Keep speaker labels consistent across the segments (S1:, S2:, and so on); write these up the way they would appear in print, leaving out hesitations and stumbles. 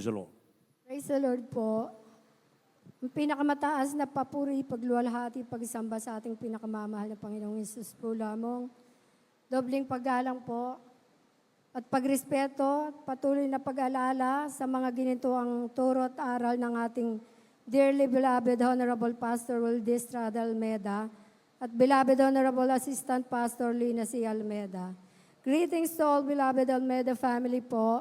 S1: Praise the Lord.
S2: Praise the Lord po. Ang pinakamataas na papuri, pagluwalhati, pagsamba sa ating pinakamamahal na Panginoong Hesus po lamang. Dobling paggalang po at pagrespeto at patuloy na pag-alala sa mga ginintuang turo at aral ng ating dearly beloved Honorable Pastor Wildis Estrada Almeda at beloved Honorable Assistant Pastor Lina C. Almeda. Greetings to all beloved Almeda family po.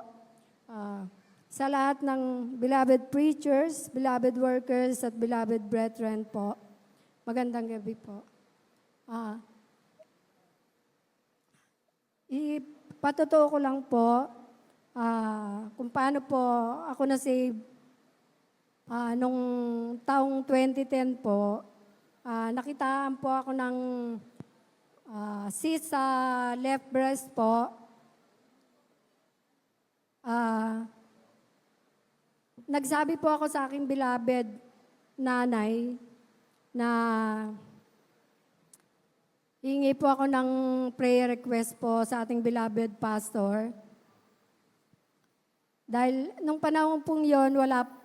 S2: Sa lahat ng beloved preachers, beloved workers, at beloved brethren po. Magandang gabi po. Ipatotoo ko lang po kung paano po ako na-save nung taong 2010 po. Nakitaan po ako ng cyst sa left breast po. Nagsabi po ako sa aking beloved nanay na hingi po ako ng prayer request po sa ating beloved pastor. Dahil nung panahon pong yon,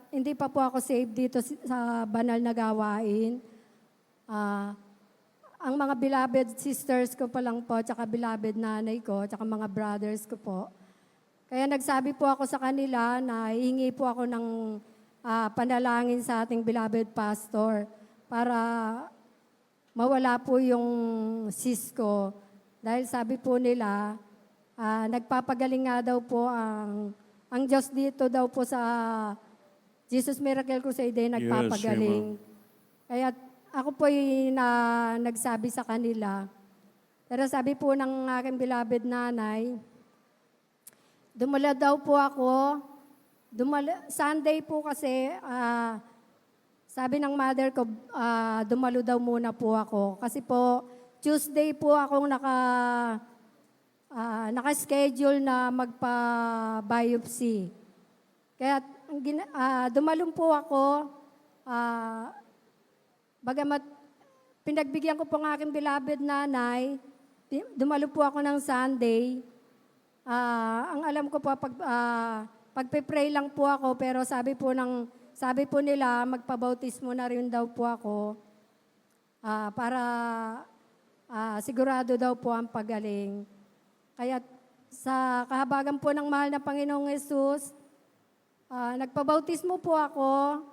S2: hindi pa po ako saved dito sa banal na gawain. Ang mga beloved sisters ko pa lang po, tsaka beloved nanay ko, tsaka mga brothers ko po. Kaya nagsabi po ako sa kanila na hihingi po ako ng panalangin sa ating beloved pastor para mawala po yung cyst ko. Dahil sabi po nila, nagpapagaling nga daw po ang Diyos dito daw po sa Jesus Miracle Crusade ay nagpapagaling. Kaya ako po nagsabi sa kanila. Pero sabi po ng aking beloved nanay, dumala daw po ako. Sunday po kasi, sabi ng mother ko, dumalo daw muna po ako. Kasi po, Tuesday po akong naka-schedule na magpa-biopsy. Kaya dumalong po ako, bagamat pinagbigyan ko po ng aking beloved nanay, dumalo po ako ng Sunday. Ang alam ko po, pagpe-pray lang po ako, pero sabi po nila, magpabautismo na rin daw po ako para sigurado daw po ang pagaling. Kaya sa kahabagan po ng mahal na Panginoong Hesus, nagpabautismo po ako.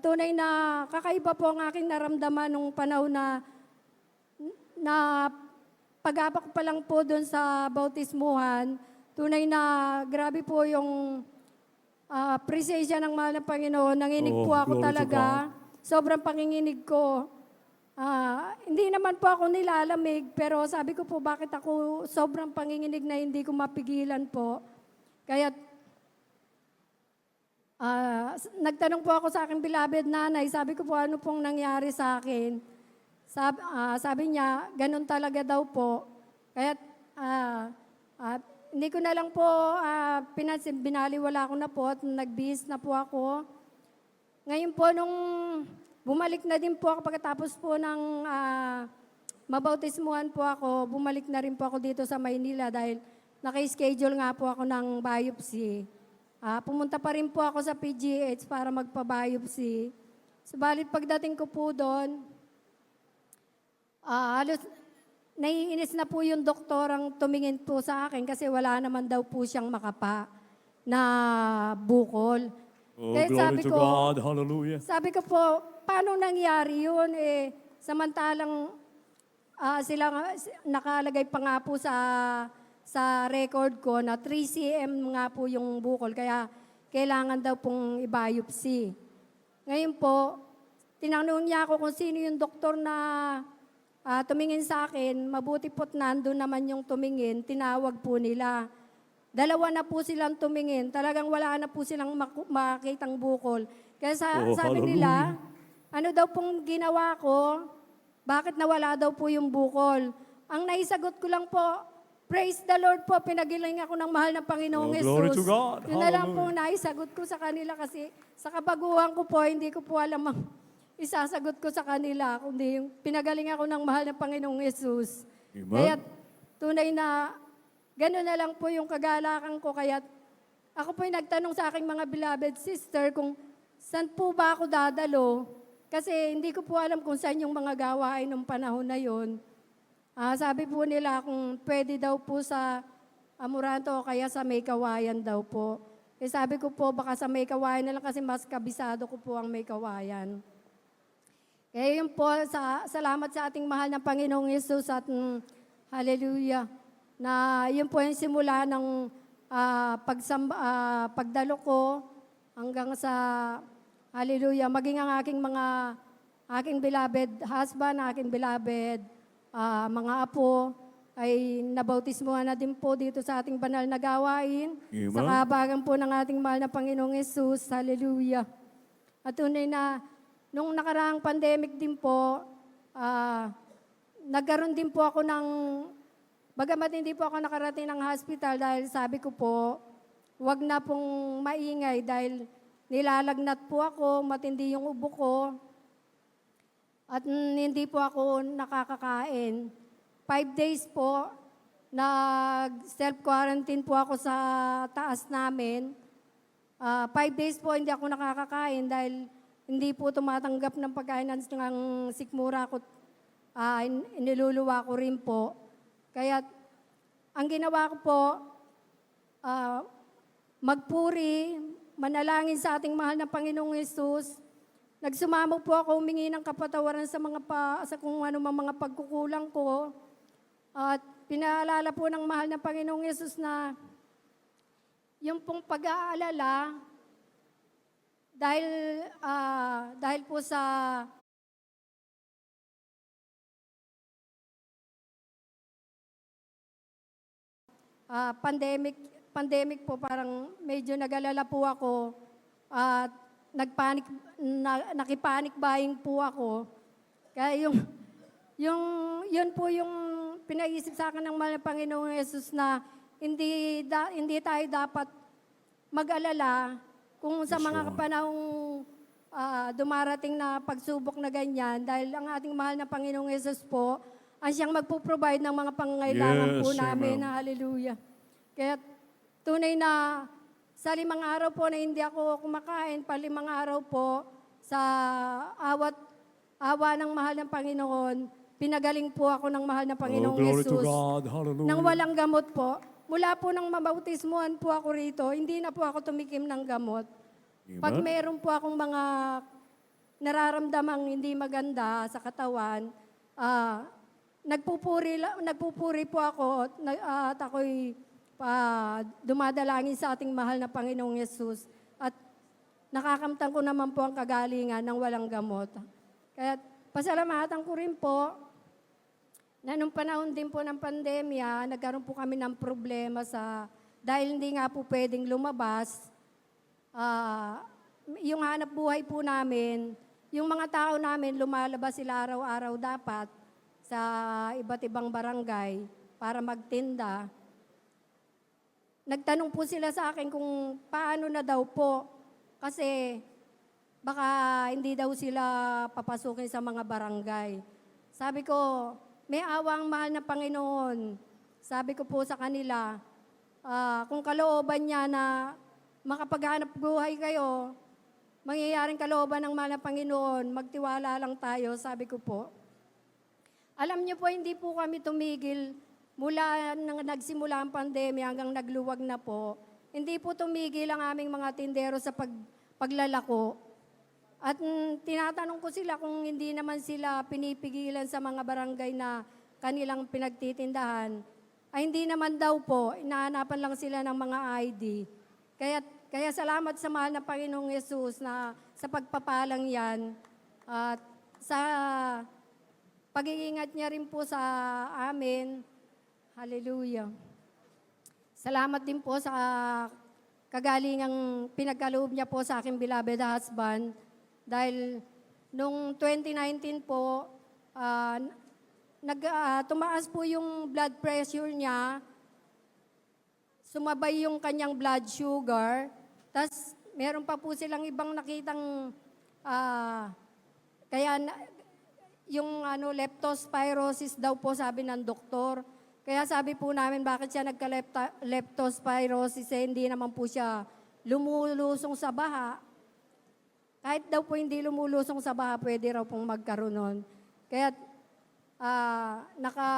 S2: Tunay na kakaiba po ang aking naramdaman nung panahon na pag-apak pa lang po doon sa bautismuhan, tunay na grabe po yung presensya ng mahal na Panginoon. Nanginig po ako talaga. Sobrang panginginig ko. Hindi naman po ako nilalamig, pero sabi ko po bakit ako sobrang panginginig na hindi ko mapigilan po. Kaya nagtanong po ako sa aking beloved nanay, sabi ko po ano pong nangyari sa akin. Sabi niya, ganun talaga daw po. Kaya hindi ko na lang po pinansin, binaliwala ko na po at nagbihis na po ako. Ngayon po, nung bumalik na din po ako pagkatapos po ng mabautismuhan po ako, bumalik na rin po ako dito sa Maynila dahil naka-schedule nga po ako ng biopsy. Pumunta pa rin po ako sa PGH para magpa-biopsy. Subalit pagdating ko po doon, halos naiinis na po yung doktor ang tumingin po sa akin kasi wala naman daw po siyang makapa na bukol. Kaya
S1: Glory to God. Hallelujah.
S2: sabi ko po, paano nangyari yun? Samantalang sila nakalagay pa nga po sa record ko na 3 cm nga po yung bukol, kaya kailangan daw pong i-biopsy. Ngayon po, tinanong niya ako kung sino yung doktor na tumingin sa akin. Mabuti po't nandun naman yung tumingin, tinawag po nila. Dalawa na po silang tumingin, talagang wala na po silang makitang bukol. Kaya sabi nila, ano daw pong ginawa ko, bakit nawala daw po yung bukol? Ang naisagot ko lang po, praise the Lord po, pinagiling ako ng mahal na Panginoong Hesus.
S1: Glory to God.
S2: Yun na lang po naisagot ko sa kanila kasi sa kabaguhan ko po, hindi ko po alam ang isasagot ko sa kanila, kundi yung pinagaling ako ng mahal na Panginoong Hesus. Kaya tunay na gano'n na lang po yung kagalakan ko, kaya ako po yung nagtanong sa aking mga beloved sister kung saan po ba ako dadalo. Kasi hindi ko po alam kung saan yung mga gawain ng panahon na yon. Sabi po nila kung pwede daw po sa Amoranto o kaya sa May Kawayan daw po. Sabi ko po baka sa May Kawayan na lang kasi mas kabisado ko po ang May Kawayan. Kaya yun po, salamat sa ating mahal na Panginoong Yesus at hallelujah, na yun po yung simula ng pagdalo ko hanggang sa hallelujah, maging ang aking beloved husband, aking beloved mga apo, ay nabautismuhan na din po dito sa ating banal na gawain.
S1: Amen.
S2: Sa kahabagan po ng ating mahal na Panginoong Yesus. Hallelujah. At tunay na, nung nakaraang pandemic din po, nagkaroon din po ako ng, bagamat hindi po ako nakarating ng hospital dahil sabi ko po, wag na pong maingay dahil nilalagnat po ako, matindi yung ubo ko, at hindi po ako nakakakain. 5 days po, nag-self-quarantine po ako sa taas namin. 5 days po hindi ako nakakakain dahil hindi po tumatanggap ng pagkain ng sikmura ko. Iniluluwa ko rin po. Kaya ang ginawa ko po, magpuri, manalangin sa ating mahal na Panginoong Yesus. Nagsumamo po ako humingi ng kapatawaran sa kung ano mga pagkukulang ko. At pinaalala po ng mahal na Panginoong Yesus na yung pong pag-aalala dahil po sa pandemic po, parang medyo nag-alala po ako at nakipanik buying po ako. Kaya yun po yung pinaisip sa akin ng mahal na Panginoong Yesus na hindi tayo dapat mag-alala kung sa mga panahong dumarating na pagsubok na ganyan dahil ang ating mahal na Panginoong Yesus po ang siyang magpo-provide ng mga pangangailangan po namin. Hallelujah. Kaya tunay na sa 5 araw po na hindi ako kumakain, 5 araw po, sa awa ng mahal ng Panginoon, pinagaling po ako ng mahal na Panginoong
S1: glory to
S2: Yesus.
S1: God. Hallelujah.
S2: Nang walang gamot po. Mula po nang mabautismuhan po ako rito, hindi na po ako tumikim ng gamot. Pag
S1: Amen.
S2: meron po akong mga nararamdamang hindi maganda sa katawan, nagpupuri po ako at ako'y dumadalangin sa ating mahal na Panginoong Yesus at nakakamtan ko naman po ang kagalingan ng walang gamot. Kaya pasalamatan ko rin po na nung panahon din po ng pandemya, nagkaroon po kami ng problema dahil hindi nga po pwedeng lumabas. Yung hanap buhay po namin, yung mga tao namin lumalabas sila araw-araw dapat sa iba't ibang barangay para magtinda. Nagtanong po sila sa akin kung paano na daw po kasi baka hindi daw sila papasukin sa mga barangay. Sabi ko, may awang mahal na Panginoon. Sabi ko po sa kanila, kung kalooban niya na makapaghanap buhay kayo, mangyayaring kalooban ng mahal na Panginoon, magtiwala lang tayo, sabi ko po. Alam niyo po, hindi po kami tumigil mula nang nagsimula ang pandemya hanggang nagluwag na po. Hindi po tumigil ang aming mga tindero sa paglalako. At tinatanong ko sila kung hindi naman sila pinipigilan sa mga barangay na kanilang pinagtitindahan. Ay hindi naman daw po, inahanapan lang sila ng mga ID. Kaya salamat sa mahal na Panginoong Yesus na sa pagpapalang yan at sa pag-iingat niya rin po sa amin. Hallelujah. Salamat din po sa kagalingang pinagkaloob niya po sa aking beloved husband. Dahil nung 2019 po, tumaas po yung blood pressure niya, sumabay yung kanyang blood sugar, tas meron pa po silang ibang nakitang, yung leptospirosis daw po sabi ng doktor. Kaya sabi po namin, bakit siya nagka-leptospirosis, hindi naman po siya lumulusong sa baha. Kahit daw po hindi lumulusong sa baha, pwede raw pong magkaroon nun. Kaya naka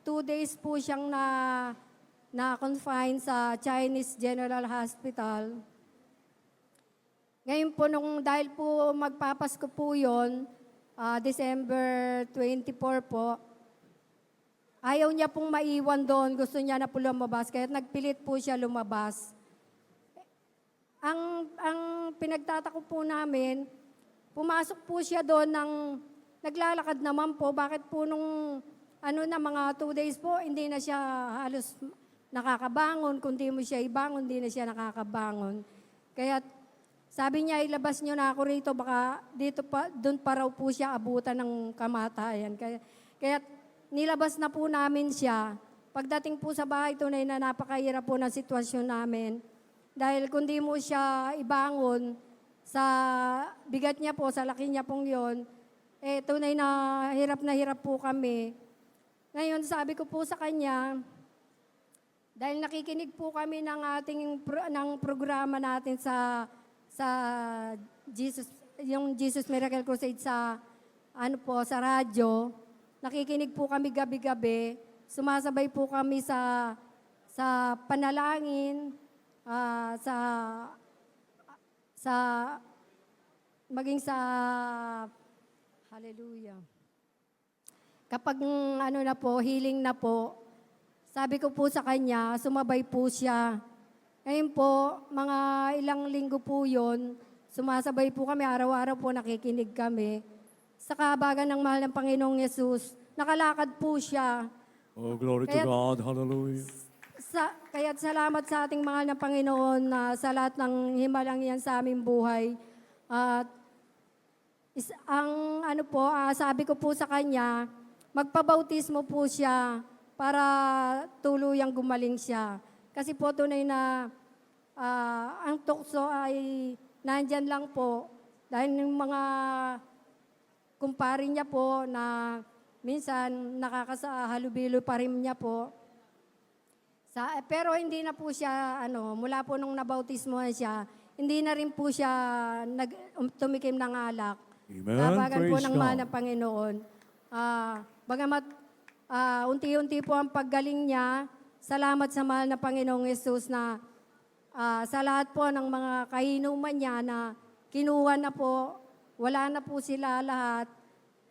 S2: 2 days po siyang na-confine sa Chinese General Hospital. Ngayon po, dahil po magpapasko po yun, December 24 po, ayaw niya pong maiwan doon, gusto niya na po lumabas, kaya nagpilit po siya lumabas. Ang pinagtatako po namin, pumasok po siya doon naglalakad naman po, bakit po mga 2 days po, hindi na siya halos nakakabangon, kundi mo siya ibangon, hindi na siya nakakabangon. Kaya sabi niya, ilabas niyo na ako rito, baka doon pa raw po siya abutan ng kamatayan. Kaya nilabas na po namin siya. Pagdating po sa bahay, tunay na napakahirap po ng sitwasyon namin. Dahil kundi mo siya ibangon sa bigat niya po, sa laki niya pong yon, tunay na hirap po kami. Ngayon, sabi ko po sa kanya, dahil nakikinig po kami ng programa natin sa Jesus, yung Jesus Miracle Crusade sa radyo. Nakikinig po kami gabi-gabi. Sumasabay po kami sa panalangin, maging sa hallelujah. Kapag healing na po, sabi ko po sa kanya, sumabay po siya. Ngayon po, mga ilang linggo po yun, sumasabay po kami, araw-araw po nakikinig kami. Sa kahabagan ng mahal ng Panginoong Yesus, nakalakad po siya.
S1: Oh, glory to God. Hallelujah.
S2: Kaya't salamat sa ating mahal na Panginoon na sa lahat ng himalang yan sa aming buhay. At sabi ko po sa kanya, magpabautismo po siya para tuluyang gumaling siya. Kasi po tunay na ang tukso ay nandyan lang po. Dahil ng mga kumpare niya po na minsan nakakasahalubilo pa rin niya po. Pero hindi na po siya, mula po nung nabautismohan siya, hindi na rin po siya tumikim ng alak.
S1: Amen.
S2: Tabagan po
S1: Praise
S2: ng
S1: God.
S2: mahal ng Panginoon. Bagamat unti-unti po ang paggaling niya, salamat sa mahal na Panginoong Yesus na sa lahat po ng mga kahinuman niya na kinuha na po, wala na po sila lahat.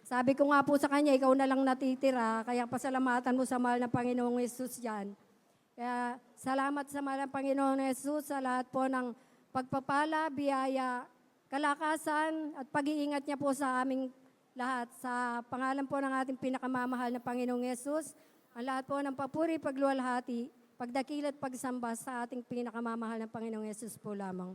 S2: Sabi ko nga po sa kanya, ikaw na lang natitira, kaya pasalamatan mo sa mahal na Panginoong Yesus yan. Kaya salamat sa mahal na Panginoong Yesus sa lahat po ng pagpapala, biyaya, kalakasan at pag-iingat niya po sa aming lahat. Sa pangalan po ng ating pinakamamahal na Panginoong Yesus, ang lahat po ng papuri, pagluwalhati, pagdakil at pagsamba sa ating pinakamamahal na Panginoong Yesus po lamang.